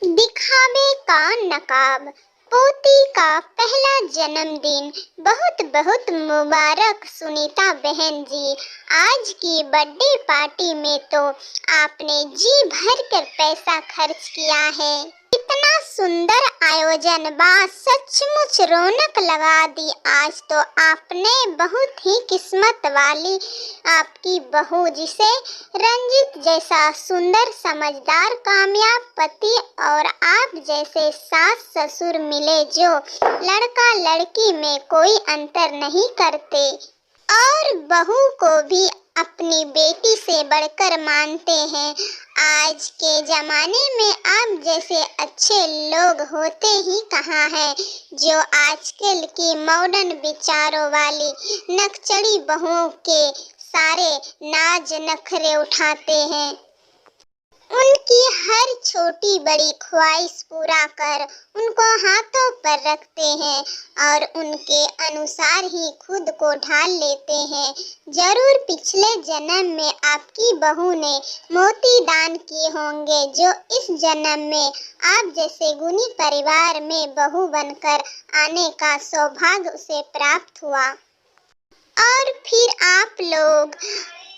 दिखावे का नकाब। पोती का पहला जन्मदिन बहुत बहुत मुबारक सुनीता बहन जी। आज की बर्थडे पार्टी में तो आपने जी भर कर पैसा खर्च किया है। इतना सुंदर आयोजन बा, सचमुच रौनक लगा दी। आज तो आपने बहुत ही किस्मत वाली आपकी बहू, जिसे रंजित जैसा सुंदर समझदार कामयाब पति और आप जैसे सास ससुर मिले, जो लड़का लड़की में कोई अंतर नहीं करते और बहू को भी अपनी बेटी से बढ़कर मानते हैं। आज के जमाने में आप जैसे अच्छे लोग होते ही कहाँ हैं, जो आजकल की मॉडर्न विचारों वाली नकचड़ी बहुओं के सारे नाज नखरे उठाते हैं। उनकी हर छोटी बड़ी ख्वाहिश पूरा कर उनको हाथों पर रखते हैं और उनके अनुसार ही खुद को ढाल लेते हैं। जरूर पिछले जन्म में आपकी बहू ने मोती दान किए होंगे, जो इस जन्म में आप जैसे गुणी परिवार में बहू बनकर आने का सौभाग्य उसे प्राप्त हुआ। और फिर आप लोग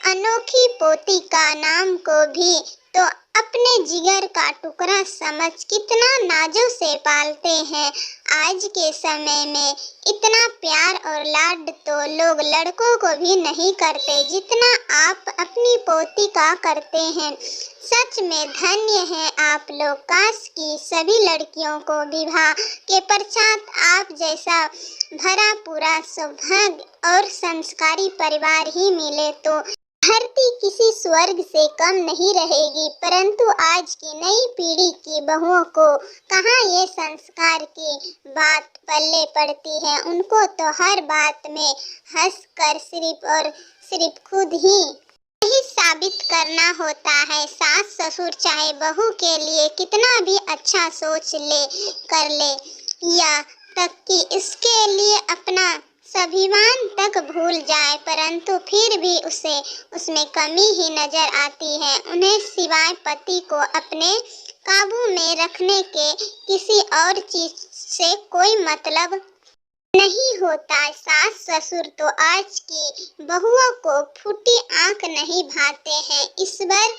अनोखी पोती का नाम को भी तो अपने जिगर का टुकड़ा समझ कितना नाजों से पालते हैं। आज के समय में इतना प्यार और लाड तो लोग लड़कों को भी नहीं करते, जितना आप अपनी पोती का करते हैं। सच में धन्य हैं आप लोग। काश की सभी लड़कियों को विवाह के पश्चात आप जैसा भरा पूरा सौभाग्य और संस्कारी परिवार ही मिले तो धरती किसी स्वर्ग से कम नहीं रहेगी। परंतु आज की नई पीढ़ी की बहुओं को कहाँ ये संस्कार की बात पल्ले पड़ती है। उनको तो हर बात में हंसकर सिर्फ खुद ही साबित करना होता है। सास ससुर चाहे बहू के लिए कितना भी अच्छा सोच कर ले, या तक कि इसके लिए अपना स्वाभिमान तक भूल जाए, परंतु फिर भी उसे उसमें कमी ही नजर आती है। उन्हें सिवाय पति को अपने काबू में रखने के किसी और चीज से कोई मतलब नहीं होता। सास ससुर तो आज की बहुओं को फूटी आंख नहीं भाते हैं। इस बार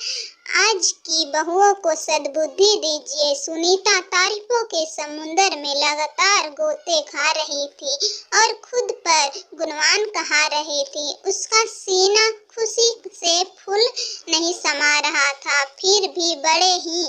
आज की बहुओं को सद्बुद्धि दीजिए। सुनीता तारीफों के समुंदर में लगातार गोते खा रही थी और खुद पर गुणवान कहा रही थी। उसका सीना खुशी से फूल नहीं समा रहा था। फिर भी बड़े ही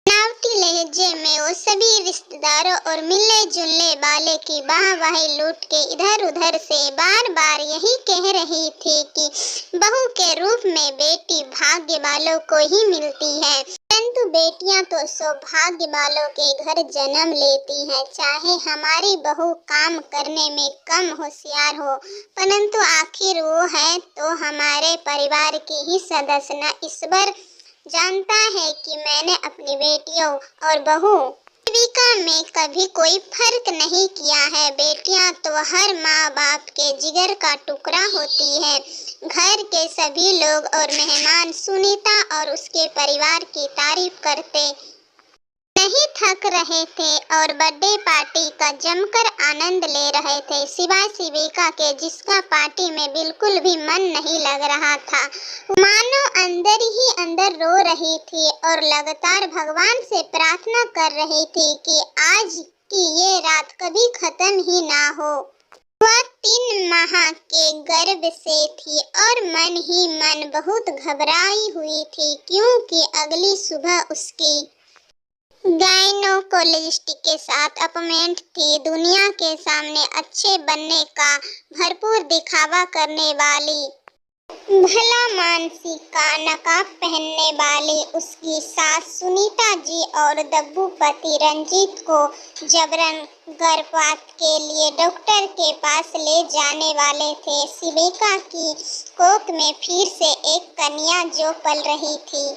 बनावटी लहजे में वो सभी रिश्तेदारों और मिलने जुलने वाले की वाहवाही लूट के इधर उधर से बार बार यही कह रही थी कि बहू के रूप में बेटी भाग्य वालों को ही मिलती है, परंतु बेटियां तो सौभाग्य वालों के घर जन्म लेती हैं। चाहे हमारी बहू काम करने में कम होशियार हो, परंतु आखिर वो है तो हमारे परिवार की ही सदस्य न। ईश्वर जानता है कि मैंने अपनी बेटियों और बहू जीविका में कभी कोई फर्क नहीं किया है। बेटियां तो हर माँ बाप के जिगर का टुकड़ा होती है। घर के सभी लोग और मेहमान सुनीता और उसके परिवार की तारीफ करते नहीं थक रहे थे और बर्थडे पार्टी का जमकर आनंद ले रहे थे, सिवाय शिविका के, जिसका पार्टी में बिल्कुल भी मन नहीं लग रहा था। मानो अंदर ही अंदर रो रही थी और लगातार भगवान से प्रार्थना कर रही थी कि आज की ये रात कभी खत्म ही ना हो। वह 3 माह के गर्भ से थी और मन ही मन बहुत घबराई हुई थी, क्योंकि अगली सुबह उसकी गायनोकोलॉजिस्ट के साथ अपॉइंटमेंट थी। दुनिया के सामने अच्छे बनने का भरपूर दिखावा करने वाली, भला मानसी का नकाब पहनने वाली उसकी सास सुनीता जी और दब्बू पति रंजीत को जबरन गर्भपात के लिए डॉक्टर के पास ले जाने वाले थे। शिविका की कोख में फिर से एक कन्या जो पल रही थी।